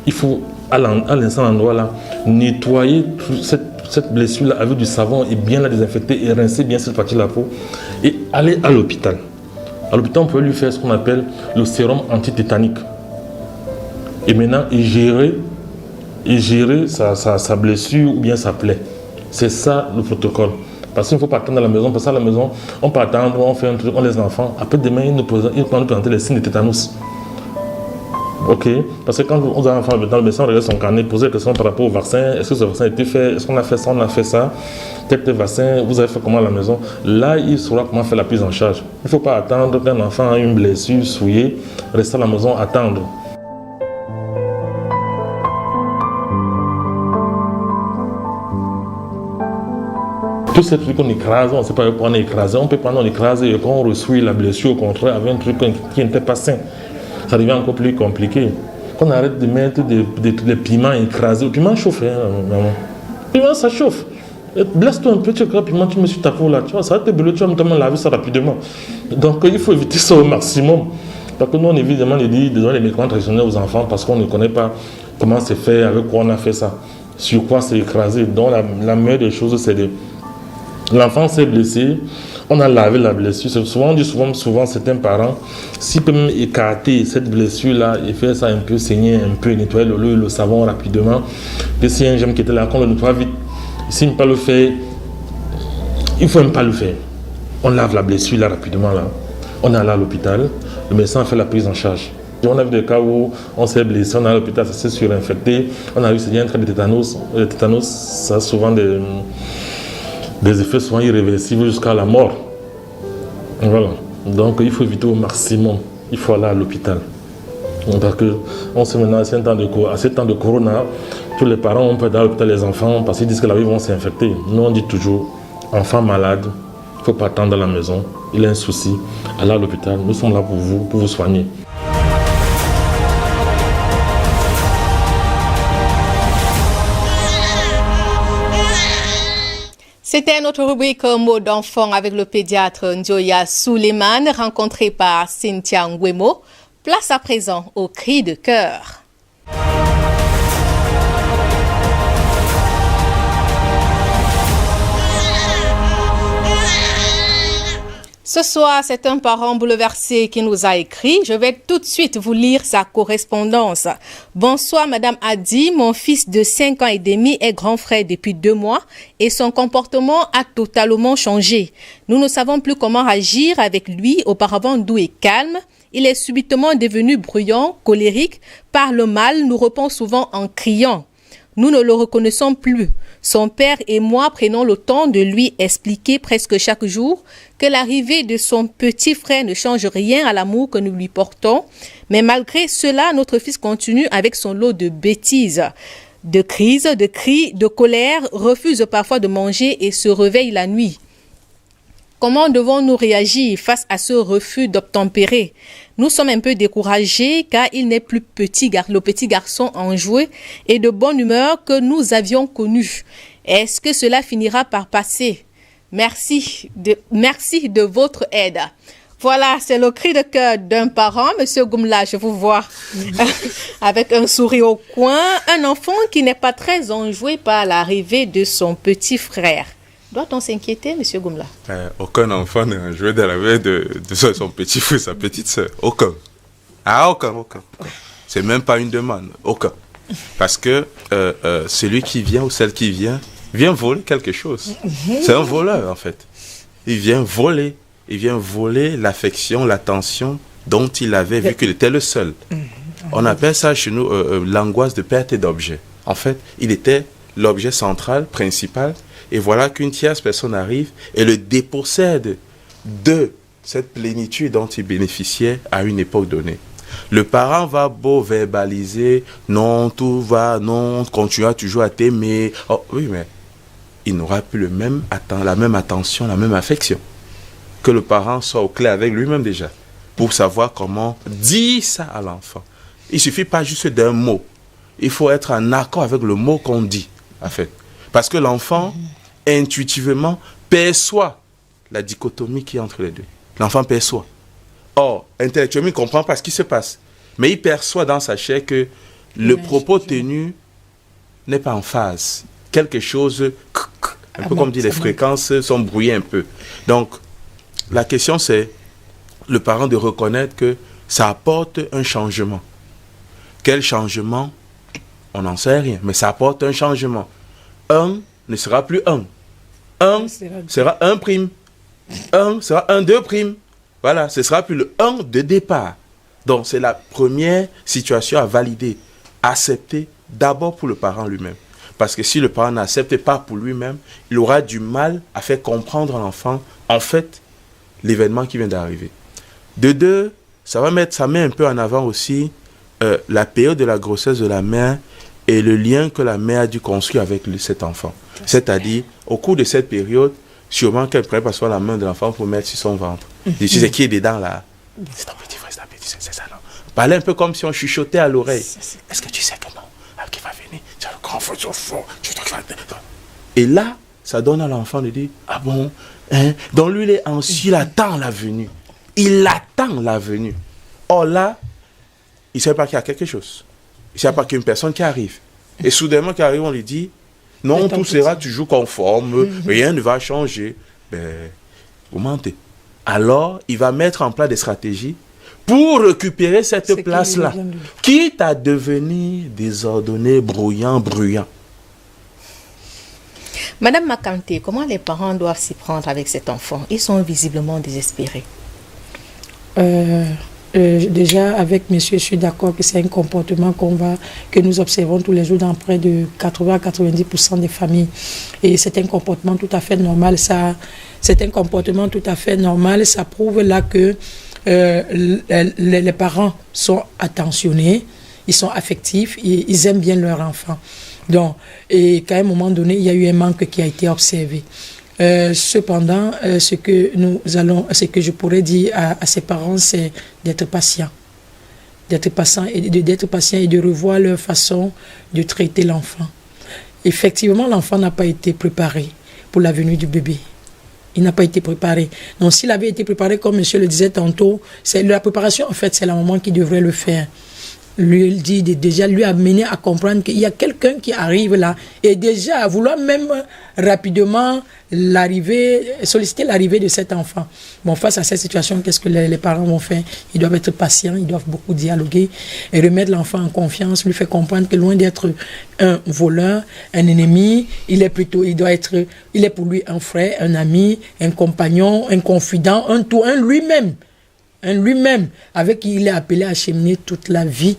il faut à l'instant endroit là nettoyer cette blessure là avec du savon et bien la désinfecter et rincer bien cette partie de la peau et aller à l'hôpital. À l'hôpital, on peut lui faire ce qu'on appelle le sérum antitétanique. Et maintenant, il gérer sa blessure ou bien sa plaie. C'est ça le protocole. Parce qu'il ne faut pas attendre à la maison. Parce qu'à la maison, on peut attendre, on fait un truc, on laisse l'enfant. Après demain, il peut nous présenter les signes de tétanos. Ok? Parce que quand on a un enfant dans le médecin, on regarde son carnet, poser des questions par rapport au vaccin. Est-ce que ce vaccin a été fait? Est-ce qu'on a fait ça? On a fait ça? Tel vaccin, vous avez fait comment à la maison? Là, il saura comment faire la prise en charge. Il ne faut pas attendre qu'un enfant ait une blessure souillée, rester à la maison, attendre. Tous ces trucs qu'on écrase, on ne sait pas pourquoi on est écrasé. On peut prendre, on écrase et quand on ressouille la blessure, au contraire, avec un truc qui n'était pas sain. Ça devient encore plus compliqué. Qu'on arrête de mettre des piments écrasés. Le piment chauffe, maman. Le piment, ça chauffe. Blesse-toi un peu, tu écrases le piment, tu mets sur ta peau là. Tu vois, ça va te brûler, tu vas notamment laver ça rapidement. Donc, il faut éviter ça au maximum. Parce que nous, on évite de donner les médicaments traditionnels aux enfants parce qu'on ne connaît pas comment c'est fait, avec quoi on a fait ça, sur quoi c'est écrasé. Donc, la meilleure des choses, c'est de... L'enfant s'est blessé, on a lavé la blessure. Souvent, on dit souvent certains parents, s'ils peuvent même écarter cette blessure-là et faire ça un peu saigner, un peu nettoyer le savon rapidement, que s'il y a un germe qui était là, qu'on le nettoie vite. S'il ne peut pas le faire, il ne faut même pas le faire. On lave la blessure là rapidement. Là. On est allé à l'hôpital, le médecin a fait la prise en charge. On a vu des cas où on s'est blessé, on est à l'hôpital, ça s'est surinfecté, on a eu un cas de tétanos. Le tétanos, ça a souvent des effets souvent irréversibles jusqu'à la mort. Voilà. Donc il faut éviter au maximum. Il faut aller à l'hôpital. Parce qu'on sait maintenant, à ce temps de corona, tous les parents ont peur d'aller à l'hôpital, les enfants, parce qu'ils disent que la vie vont s'infecter. Nous on dit toujours, enfant malade, il ne faut pas attendre à la maison. Il a un souci, allez à l'hôpital. Nous sommes là pour vous soigner. C'était notre rubrique mots d'enfant avec le pédiatre Njoya Suleiman, rencontré par Cynthia Nguemo. Place à présent au cri de cœur. Ce soir, c'est un parent bouleversé qui nous a écrit. Je vais tout de suite vous lire sa correspondance. Bonsoir, Madame Adi. Mon fils de 5 ans et demi est grand frère depuis 2 mois et son comportement a totalement changé. Nous ne savons plus comment agir avec lui. Auparavant doux et calme, il est subitement devenu bruyant, colérique, parle mal, nous répond souvent en criant. Nous ne le reconnaissons plus. Son père et moi prenons le temps de lui expliquer presque chaque jour que l'arrivée de son petit frère ne change rien à l'amour que nous lui portons. Mais malgré cela, notre fils continue avec son lot de bêtises, de crises, de cris, de colère, refuse parfois de manger et se réveille la nuit. Comment devons-nous réagir face à ce refus d'obtempérer? Nous sommes un peu découragés car il n'est plus le petit garçon enjoué et de bonne humeur que nous avions connu. Est-ce que cela finira par passer? Merci de votre aide. Voilà, c'est le cri de cœur d'un parent. Monsieur Goumla, je vous vois avec un sourire au coin. Un enfant qui n'est pas très enjoué par l'arrivée de son petit frère. Doit-on s'inquiéter, monsieur Goumla? Aucun enfant n'est enjoué de l'arrivée de son petit frère, sa petite soeur. Aucun. Ah, aucun. C'est même pas une demande. Aucun. Parce que celui qui vient ou celle qui vient voler quelque chose. C'est un voleur, en fait. Il vient voler l'affection, l'attention dont il avait vu qu'il était le seul. On appelle ça chez nous l'angoisse de perte d'objet. En fait, il était l'objet central, principal, et voilà qu'une tierce personne arrive et le dépossède de cette plénitude dont il bénéficiait à une époque donnée. Le parent va beau verbaliser, non, tout va, non, continuera toujours à t'aimer. Oh, oui, mais il n'aura plus la même attention, la même affection. Que le parent soit au clair avec lui-même déjà, pour savoir comment dire ça à l'enfant. Il ne suffit pas juste d'un mot. Il faut être en accord avec le mot qu'on dit, en fait. Parce que l'enfant, intuitivement, perçoit la dichotomie qui est entre les deux. L'enfant perçoit. Or, intellectuellement, il ne comprend pas ce qui se passe. Mais il perçoit dans sa chair que le propos tenu n'est pas en phase. Quelque chose, un peu comme dit les fréquences, sont brouillées un peu. Donc, la question, c'est le parent de reconnaître que ça apporte un changement. Quel changement? On n'en sait rien, mais ça apporte un changement. 1 ne sera plus 1. 1 sera 1 prime. 1 sera 1, 2 prime. Voilà, ce sera plus le 1 de départ. Donc, c'est la première situation à valider, accepter d'abord pour le parent lui-même. Parce que si le parent n'accepte pas pour lui-même, il aura du mal à faire comprendre à l'enfant, en fait, l'événement qui vient d'arriver. De deux, ça met un peu en avant aussi la période de la grossesse de la mère et le lien que la mère a dû construire avec cet enfant. C'est-à-dire, au cours de cette période, sûrement qu'elle pourrait passer la main de l'enfant pour mettre sur son ventre. Tu sais qui est dedans là? C'est ton petit frère, c'est ça, non? Parler un peu comme si on chuchotait à l'oreille. Est-ce que tu sais que non? Qui va venir? Tu as le grand frère fort. Et là, ça donne à l'enfant de dire, ah bon? Hein? Donc lui, il est anxieux, il attend la venue. Il attend la venue. Or là, il ne sait pas qu'il y a quelque chose. Il ne sait pas qu'il y a une personne qui arrive. Et soudainement, qui arrive, on lui dit, non, tout sera toujours conforme, rien ne va changer. Ben, vous mentez. Alors, il va mettre en place des stratégies pour récupérer cette place-là, quitte à devenir désordonné, bruyant. Madame Makanté, comment les parents doivent s'y prendre avec cet enfant? Ils sont visiblement désespérés. Déjà, avec monsieur, je suis d'accord que c'est un comportement que nous observons tous les jours dans près de 80 à 90% des familles. Et c'est un comportement tout à fait normal. C'est un comportement tout à fait normal. Ça prouve là que les parents sont attentionnés, ils sont affectifs, ils aiment bien leur enfant. Donc, et qu'à un moment donné, il y a eu un manque qui a été observé. Cependant, ce que je pourrais dire à ces parents, c'est d'être patient. D'être patient et de revoir leur façon de traiter l'enfant. Effectivement, l'enfant n'a pas été préparé pour la venue du bébé. Il n'a pas été préparé. Donc, s'il avait été préparé, comme monsieur le disait tantôt, c'est la préparation, en fait, c'est la maman qui devrait le faire. Lui amener à comprendre qu'il y a quelqu'un qui arrive là et déjà à vouloir même rapidement solliciter l'arrivée de cet enfant. Bon, face à cette situation, qu'est-ce que les parents vont faire? Ils doivent être patients, ils doivent beaucoup dialoguer et remettre l'enfant en confiance, lui faire comprendre que loin d'être un voleur, un ennemi, il est pour lui un frère, un ami, un compagnon, un confident, un lui-même. Lui-même, avec qui il est appelé à cheminer toute la vie,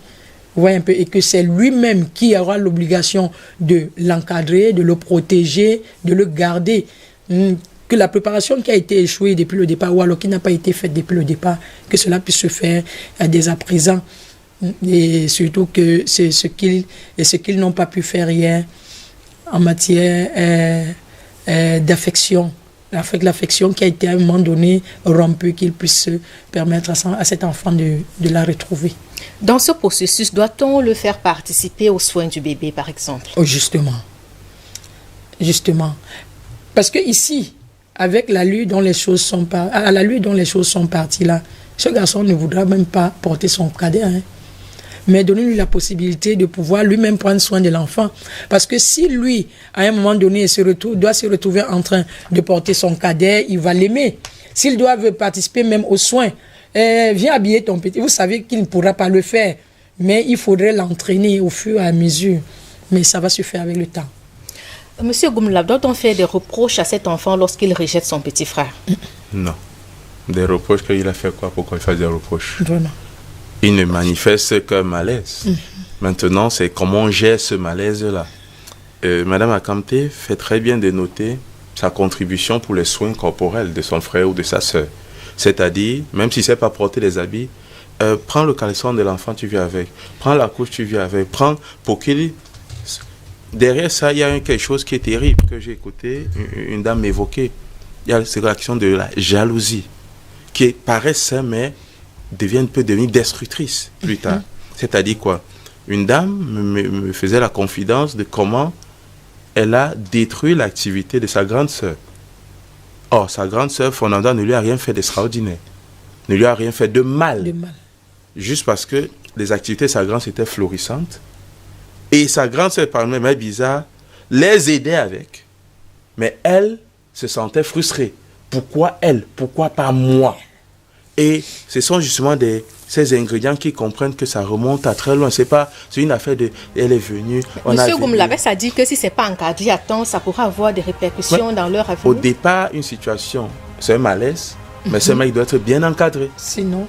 vous voyez un peu, et que c'est lui-même qui aura l'obligation de l'encadrer, de le protéger, de le garder. Que la préparation qui a été échouée depuis le départ, ou alors qui n'a pas été faite depuis le départ, que cela puisse se faire dès à présent. Et surtout que c'est ce qu'ils n'ont pas pu faire hier en matière d'affection. L'affection qui a été à un moment donné rompue, qu'il puisse permettre à cet enfant de la retrouver. Dans ce processus, doit-on le faire participer aux soins du bébé, par exemple? Oh, justement. Parce que ici, avec l'allure dont les choses sont à l'allure dont les choses sont parties là, ce garçon ne voudra même pas porter son cadet. Hein. Mais donnez-lui la possibilité de pouvoir lui-même prendre soin de l'enfant. Parce que si lui, à un moment donné, doit se retrouver en train de porter son cadet, il va l'aimer. S'il doit participer même aux soins, viens habiller ton petit. Vous savez qu'il ne pourra pas le faire. Mais il faudrait l'entraîner au fur et à mesure. Mais ça va se faire avec le temps. Monsieur Goumla, doit-on faire des reproches à cet enfant lorsqu'il rejette son petit frère? Non. Des reproches, qu'il a fait quoi? Pourquoi il fait des reproches? Vraiment. Il ne manifeste qu'un malaise. Maintenant, c'est comment on gère ce malaise-là. Madame Akamte fait très bien de noter sa contribution pour les soins corporels de son frère ou de sa sœur. C'est-à-dire, même si c'est pas porter les habits, prends le caleçon de l'enfant, tu viens avec. Prends la couche, tu viens avec. Prends pour qu'il... Derrière ça, il y a quelque chose qui est terrible que j'ai écouté, une dame m'évoquer. Il y a cette réaction de la jalousie qui paraît saine, mais peut devenir destructrice plus tard. C'est-à-dire quoi? Une dame me faisait la confidence de comment elle a détruit l'activité de sa grande sœur. Or, sa grande sœur, Fernanda, ne lui a rien fait d'extraordinaire. Ne lui a rien fait de mal. Juste parce que les activités de sa grande sœur étaient florissantes. Et sa grande sœur, par même bizarre, les aidait avec. Mais elle se sentait frustrée. Pourquoi elle? Pourquoi pas moi? Et ce sont justement ces ingrédients qui comprennent que ça remonte à très loin. C'est une affaire de... Elle est venue... Monsieur Goumla, ça dit que si ce n'est pas encadré à temps, ça pourra avoir des répercussions dans leur avenir. Au départ, une situation, c'est un malaise, mais ce mec doit être bien encadré. Sinon...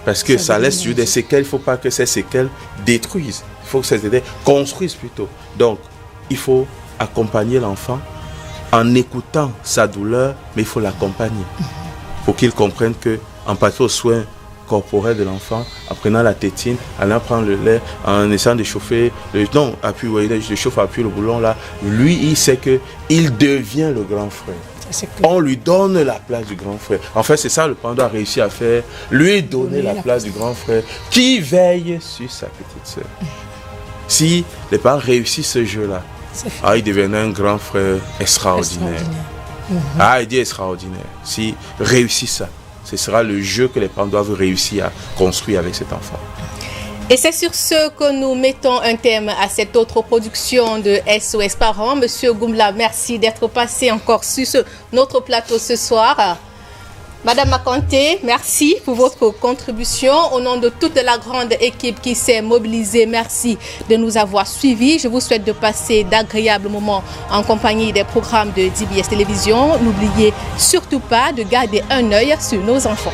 Parce que ça laisse des séquelles, il ne faut pas que ces séquelles détruisent. Il faut que ces séquelles construisent plutôt. Donc, il faut accompagner l'enfant en écoutant sa douleur, mais il faut l'accompagner. Pour qu'il comprenne qu'en passant aux soins corporels de l'enfant, en prenant la tétine, en allant prendre le lait, en essayant de chauffer, je chauffe, appuie le boulon là, lui, il sait qu'il devient le grand frère. On lui donne la place du grand frère. En fait, c'est ça le parent doit réussir à faire. Lui donner la place du grand frère qui veille sur sa petite sœur. Si les parents réussissent ce jeu-là, il deviendra un grand frère extraordinaire. Il dit extraordinaire. Si réussit ça, ce sera le jeu que les parents doivent réussir à construire avec cet enfant. Et c'est sur ce que nous mettons un terme à cette autre production de SOS Parents. Monsieur Goumla, merci d'être passé encore sur notre plateau ce soir. Madame Akamte, merci pour votre contribution. Au nom de toute la grande équipe qui s'est mobilisée, merci de nous avoir suivis. Je vous souhaite de passer d'agréables moments en compagnie des programmes de DBS Télévision. N'oubliez surtout pas de garder un œil sur nos enfants.